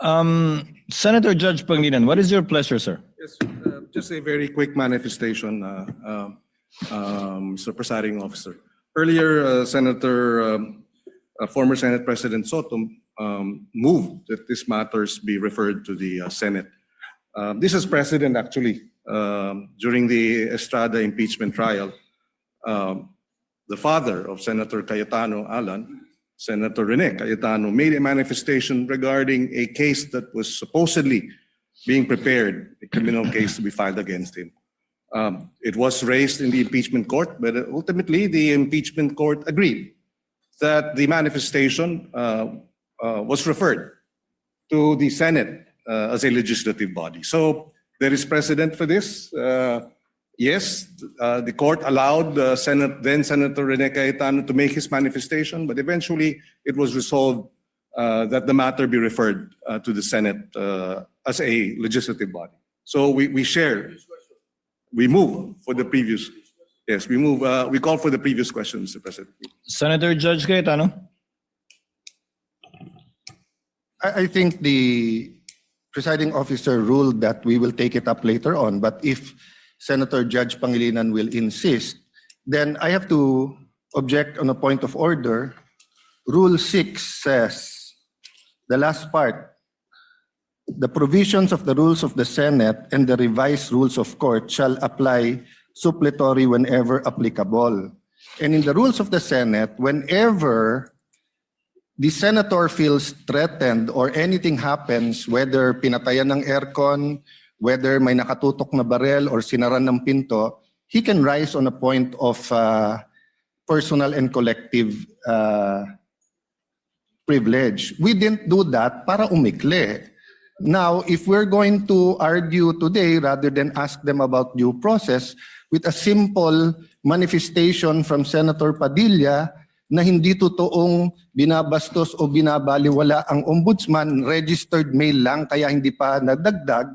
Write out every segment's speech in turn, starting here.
Senator Judge Pangilinan, what is your pleasure, sir? Yes, just a very quick manifestation, Mr. Presiding Officer. Earlier, former Senate President Soto moved that these matters be referred to the Senate. This is precedent actually. During the Estrada impeachment trial, the father of Senator Cayetano, Alan, Senator Rene Cayetano, made a manifestation regarding a case that was supposedly being prepared, a criminal case to be filed against him. It was raised in the impeachment court, but ultimately the impeachment court agreed that the manifestation was referred to the Senate as a legislative body. So there is precedent for this. Yes, the court allowed then Senator Rene Cayetano to make his manifestation, but eventually it was resolved that the matter be referred to the Senate as a legislative body. So we share. We move for the previous. Yes, we move. We call for the previous question, Mr. President. Senator Judge Cayetano. I think the presiding officer ruled that we will take it up later on, but if Senator Judge Pangilinan will insist, then I have to object on a point of order. Rule 6 says, the last part, the provisions of the rules of the Senate and the revised rules of court shall apply suppletory whenever applicable. And in the rules of the Senate, whenever the senator feels threatened or anything happens, whether pinatayan ng aircon, whether may nakatutok na barel or sinaran ng pinto, he can rise on a point of personal and collective privilege. We didn't do that para umikli. Now, if we're going to argue today rather than ask them about due process with a simple manifestation from Senator Padilla na hindi totoong binabastos o binabaliwala ang ombudsman, registered mail lang kaya hindi pa nadagdag.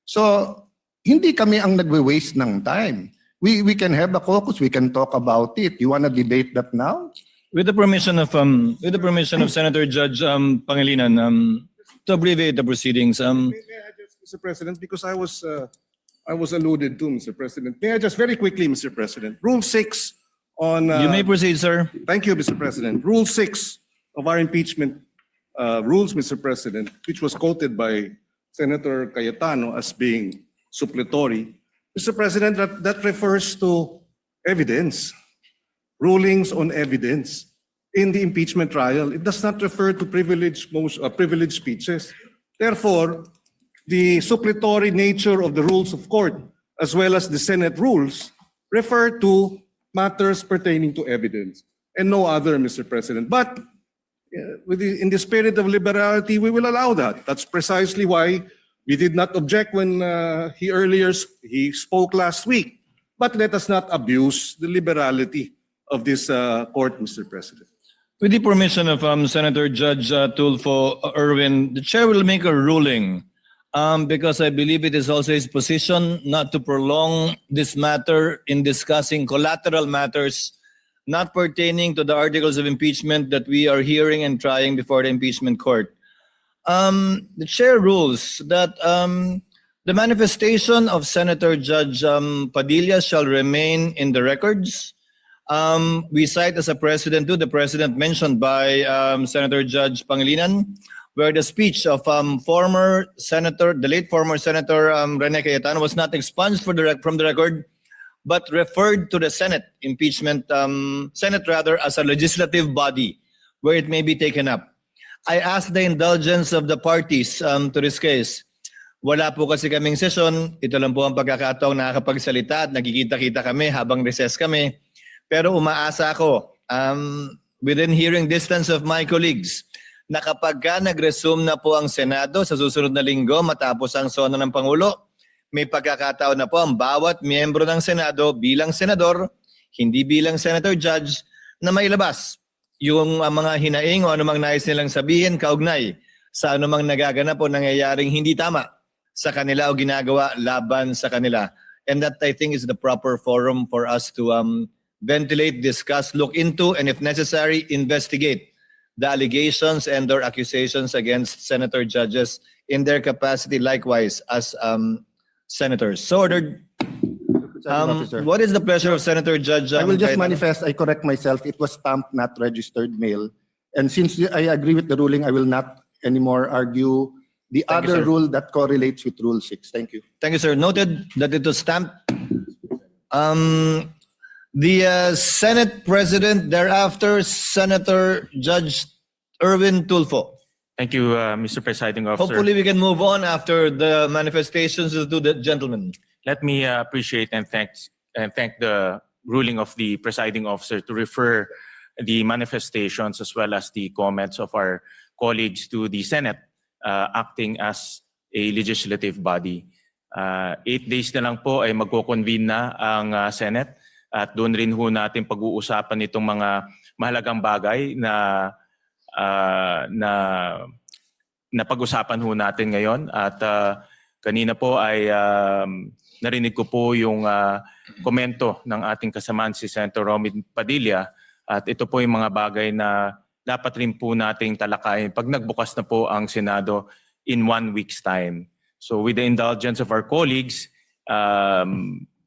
So, hindi kami ang nagwe-waste ng time. We can have a caucus, we can talk about it. You want to debate that now? With the permission of Senator Judge Pangilinan, to abbreviate the proceedings. May I just, Mr. President, because I was alluded to, Mr. President. May I just very quickly, Mr. President, Rule 6 on... You may proceed, sir. Thank you, Mr. President. Rule 6 of our impeachment rules, Mr. President, which was quoted by Senator Cayetano as being suppletory. Mr. President, that refers to evidence, rulings on evidence in the impeachment trial. It does not refer to privileged speeches. Therefore, the suppletory nature of the rules of court, as well as the Senate rules, refer to matters pertaining to evidence and no other, Mr. President. But in the spirit of liberality, we will allow that. That's precisely why we did not object when he spoke last week. But let us not abuse the liberality of this court, Mr. President. With the permission of Senator Judge Tulfo Erwin, the chair will make a ruling because I believe it is also his position not to prolong this matter in discussing collateral matters not pertaining to the articles of impeachment that we are hearing and trying before the impeachment court. The chair rules that the manifestation of Senator Judge Padilla shall remain in the records. We cite as a precedent the precedent mentioned by Senator Judge Pangilinan, where the speech of the late former Senator Rene Cayetano was not expunged from the record, but referred to the Senate as a legislative body where it may be taken up. I ask the indulgence of the parties to this case. Wala po kasi kaming session. Ito lang po ang pagkakataong nakakapagsalita at nagkikita-kita kami habang recess kami. Pero umaasa ako, within hearing distance of my colleagues, na kapag nag-resume na po ang Senado sa susunod na linggo matapos ang sona ng Pangulo, may pagkakataon na po ang bawat miyembro ng Senado bilang senador, hindi bilang senator judge, na mailabas yung mga hinaing o anumang nais nilang sabihin kaugnay sa anumang nagaganap o nangyayaring hindi tama sa kanila o ginagawa laban sa kanila. And that I think is the proper forum for us to ventilate, discuss, look into, and if necessary, investigate the allegations and or accusations against senator judges in their capacity likewise as senators. So ordered. Presiding Officer. What is the pleasure of Senator Judge? I will just Cayetano? manifest, I correct myself, it was stamped, not registered mail. And since I agree with the ruling, I will not anymore argue the Thank you, other sir. rule that correlates with Rule 6. Thank you. Thank you, sir. Noted that it was stamped. The Senate President, thereafter, Senator Judge Erwin Tulfo. Thank you, Mr. Presiding Officer. Hopefully, we can move on after the manifestations to the gentleman. Let me appreciate and thank the ruling of the Presiding Officer to refer the manifestations as well as the comments of our colleagues to the Senate acting as a legislative body. 8 days na lang po ay magko-convene na ang Senate at doon rin ho natin pag-uusapan itong mga mahalagang bagay na pag-usapan ho natin ngayon at kanina po ay narinig ko po yung komento ng ating kasamaan si Senator Romy Padilla at ito po yung mga bagay na dapat rin po nating talakayin pag nagbukas na po ang Senado in 1 week's time. So with the indulgence of our colleagues,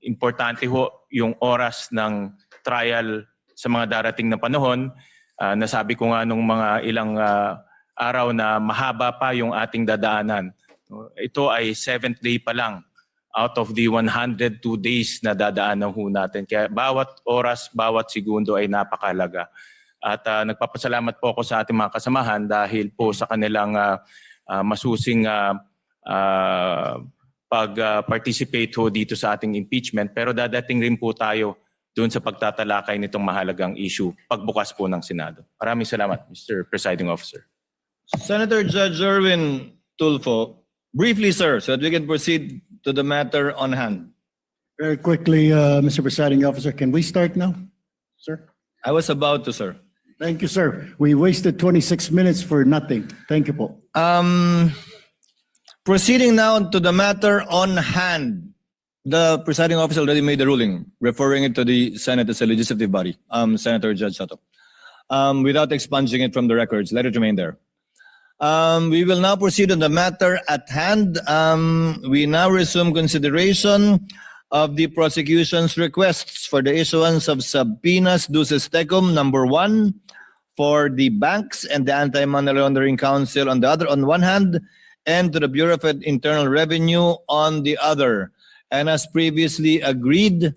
importante ho yung oras ng trial sa mga darating na panahon. Nasabi ko nga nung mga ilang araw na mahaba pa yung ating dadaanan. Ito ay 7th day pa lang out of the 102 days na dadaanan ho natin. Kaya bawat oras, bawat segundo ay napakalaga. At nagpapasalamat po ako sa ating mga kasamahan dahil po sa kanilang masusing pag-participate ho dito sa ating impeachment. Pero dadating rin po tayo doon sa pagtatalakay nitong mahalagang issue pagbukas po ng Senado. Maraming salamat, Mr. Presiding Officer. Senator Judge Erwin Tulfo, briefly, sir, so that we can proceed to the matter on hand. Very quickly, Mr. Presiding Officer, can we start now, sir? I was about to, sir. Thank you, sir. We wasted 26 minutes for nothing. Thank you po. Proceeding now to the matter on hand. The presiding officer already made the ruling, referring it to the Senate as a legislative body, Senator Judge Soto. Without expunging it from the records, let it remain there. We will now proceed on the matter at hand. We now resume consideration of the prosecution's requests for the issuance of subpoenas duces tecum number 1 for the banks and the Anti-Money Laundering Council on one hand, and to the Bureau of Internal Revenue on the other. And as previously agreed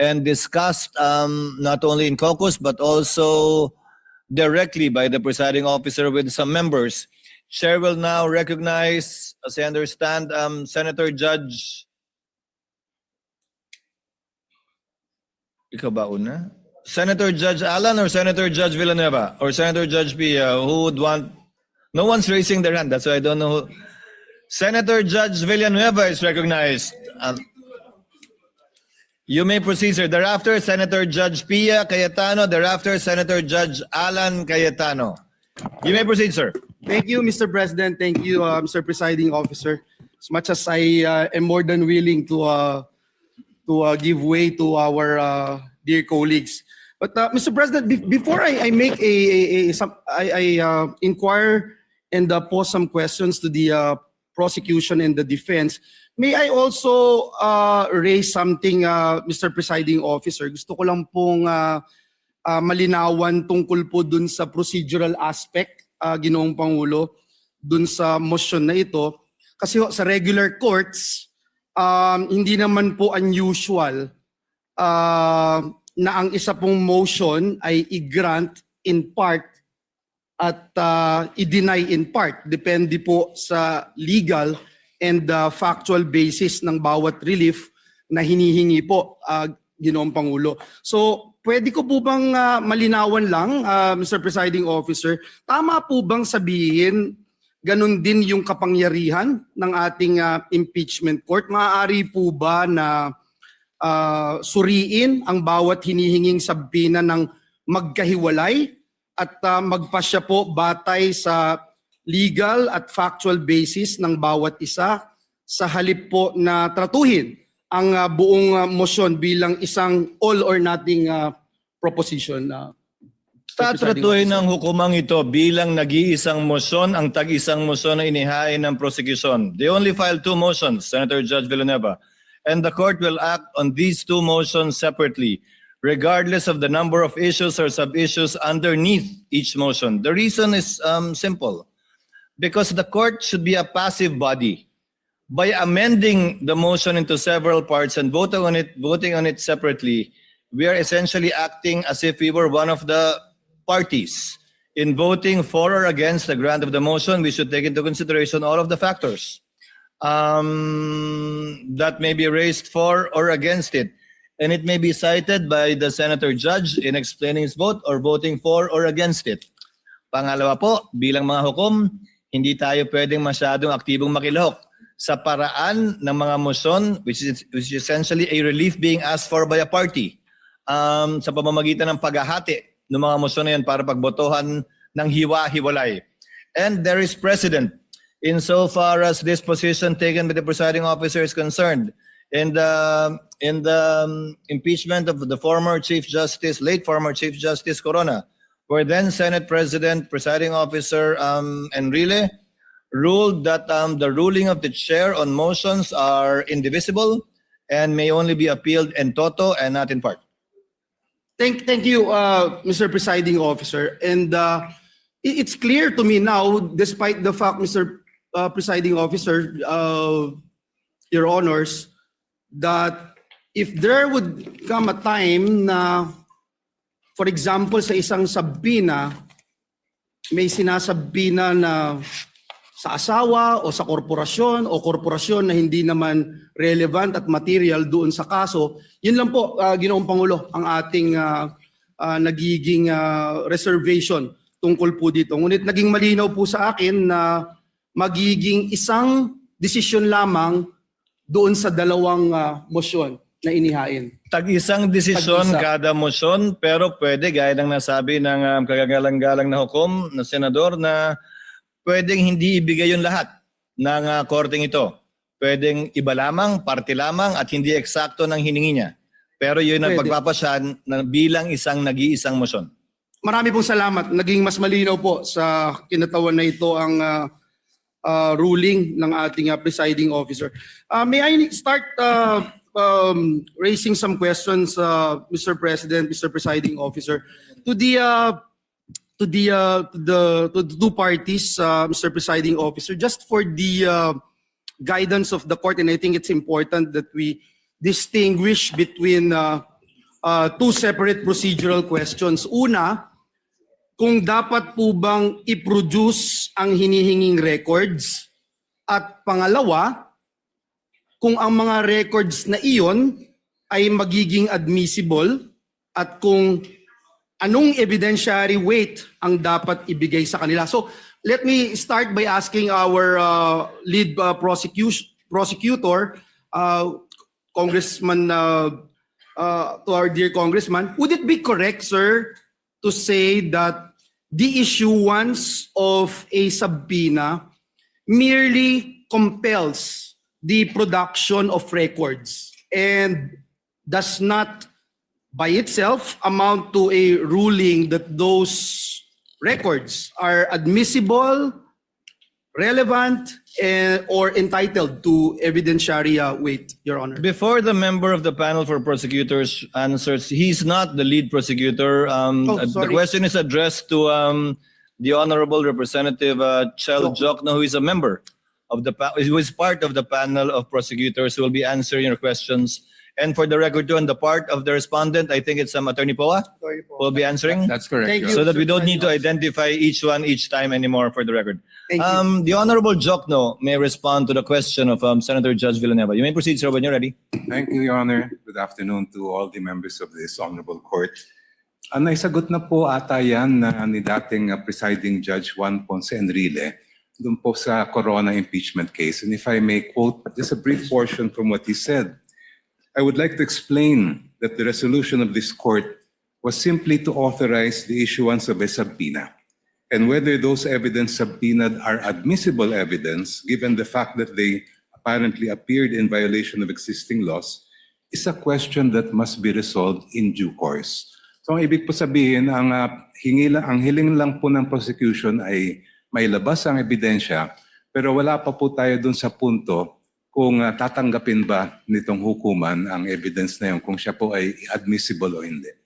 and discussed, not only in caucus but also directly by the presiding officer with some members, Chair will now recognize, as I understand, Senator Judge. Ikaw ba una? Senator Judge Alan or Senator Judge Villanueva or Senator Judge Pia? Who would want? No one's raising their hand. That's why I don't know. Who. Senator Judge Villanueva is recognized. You may proceed, sir. Thereafter, Senator Judge Pia Cayetano. Thereafter, Senator Judge Alan Cayetano. You may proceed, sir. Thank you, Mr. President. Thank you, Mr. Presiding Officer. As much as I am more than willing to give way to our dear colleagues. But Mr. President, before I make I inquire and pose some questions to the prosecution and the defense, may I also raise something, Mr. Presiding Officer? Gusto ko lang pong malinawan tungkol po dun sa procedural aspect, Ginoong Pangulo, dun sa motion na ito. Kasi sa regular courts, hindi naman po unusual na ang isa pong motion ay i-grant in part at i-deny in part. Depende po sa legal and factual basis ng bawat relief na hinihingi po, Ginoong Pangulo. So, pwede ko po bang malinawan lang, Mr. Presiding Officer, tama po bang sabihin ganun din yung kapangyarihan ng ating impeachment court? Maaari po ba na suriin ang bawat hinihinging sabina ng magkahiwalay at magpasya po batay sa legal at factual basis ng bawat isa sa halip po na tratuhin ang buong motion bilang isang all or nothing proposition? Tatratuhin ng hukumang ito bilang nag-iisang motion ang tag-isang motion na inihain ng prosecution. They only filed 2 motions, Senator Judge Villanueva, and the court will act on these 2 motions separately, regardless of the number of issues or sub-issues underneath each motion. The reason is simple, because the court should be a passive body. By amending the motion into several parts and voting on it separately, we are essentially acting as if we were one of the parties. In voting for or against the grant of the motion, we should take into consideration all of the factors that may be raised for or against it. And it may be cited by the Senator Judge in explaining his vote or voting for or against it. Pangalawa po, bilang mga hukom, hindi tayo pwedeng masyadong aktibong makilahok sa paraan ng mga motion which is essentially a relief being asked for by a party sa pamamagitan ng paghahati ng mga motion na yan para pagbotohan ng hiwa-hiwalay. And there is precedent insofar as this position taken by the presiding officer is concerned. In the impeachment of the former Chief Justice, late former Chief Justice Corona, where then Senate President, presiding officer Enrile ruled that the ruling of the chair on motions are indivisible and may only be appealed in toto and not in part. Thank you, Mr. Presiding Officer. And it's clear to me now, despite the fact, Mr. Presiding Officer, Your Honors, that if there would come a time na, for example, sa isang sabina, may sinasabina na sa asawa o sa korporasyon na hindi naman relevant at material doon sa kaso, yun lang po, Ginoong Pangulo, ang ating nagiging reservation tungkol po dito. Ngunit naging malinaw po sa akin na magiging isang desisyon lamang doon sa 2 motion na inihain. Tag-isang desisyon Tag-isa. kada motion, pero pwede, gaya ng nasabi ng kagagalang-galang na hukom na senador, na pwedeng hindi ibigay yung lahat ng korteng ito. Pwedeng iba lamang, parte lamang, at hindi eksakto ng hiningi niya. Pero yun ang Pwede. pagpapasyan na bilang isang nag-iisang motion. Marami pong salamat. Naging mas malinaw po sa kinatawan na ito ang ruling ng ating presiding officer. May I start raising some questions, Mr. President, Mr. Presiding Officer, to the 2 parties, Mr. Presiding Officer, just for the guidance of the court, and I think it's important that we distinguish between 2 separate procedural questions. Una, kung dapat po bang i-produce ang hinihinging records, at pangalawa, kung ang mga records na iyon ay magiging admissible, at kung anong evidentiary weight ang dapat ibigay sa kanila. So let me start by asking our lead prosecutor, Congressman, to our dear Congressman, would it be correct, sir, to say that the issuance of a subpoena merely compels the production of records and does not by itself amount to a ruling that those records are admissible, relevant, or entitled to evidentiary weight, Your Honor? Before the member of the panel for prosecutors answers, he's not the lead prosecutor. The sorry. question is addressed to the Honorable Representative Chel Jokno, who is a member of who is part of the panel of prosecutors who will be answering your questions. And for the record, too, on the part of the respondent, I think it's Attorney Poa who will be answering. That's correct. Thank Your you. So that we Mr. don't need to President. identify each one each time anymore for the record. Thank you. The Honorable Jokno may respond to the question of Senator Judge Villanueva. You may proceed, sir, when you're ready. Thank you, Your Honor. Good afternoon to all the members of this honorable court. Naisagot na po ata yan ni dating presiding Judge Juan Ponce Enrile dun po sa Corona impeachment case. And if I may quote just a brief portion from what he said, I would like to explain that the resolution of this court was simply to authorize the issuance of a subpoena. And whether those evidence subpoenaed are admissible evidence, given the fact that they apparently appeared in violation of existing laws, is a question that must be resolved in due course. So ang ibig po sabihin, ang hiling lang po ng prosecution ay mailabas ang ebidensya, pero wala pa po tayo dun sa punto kung tatanggapin ba nitong hukuman ang evidence na yun, kung siya po ay admissible o hindi.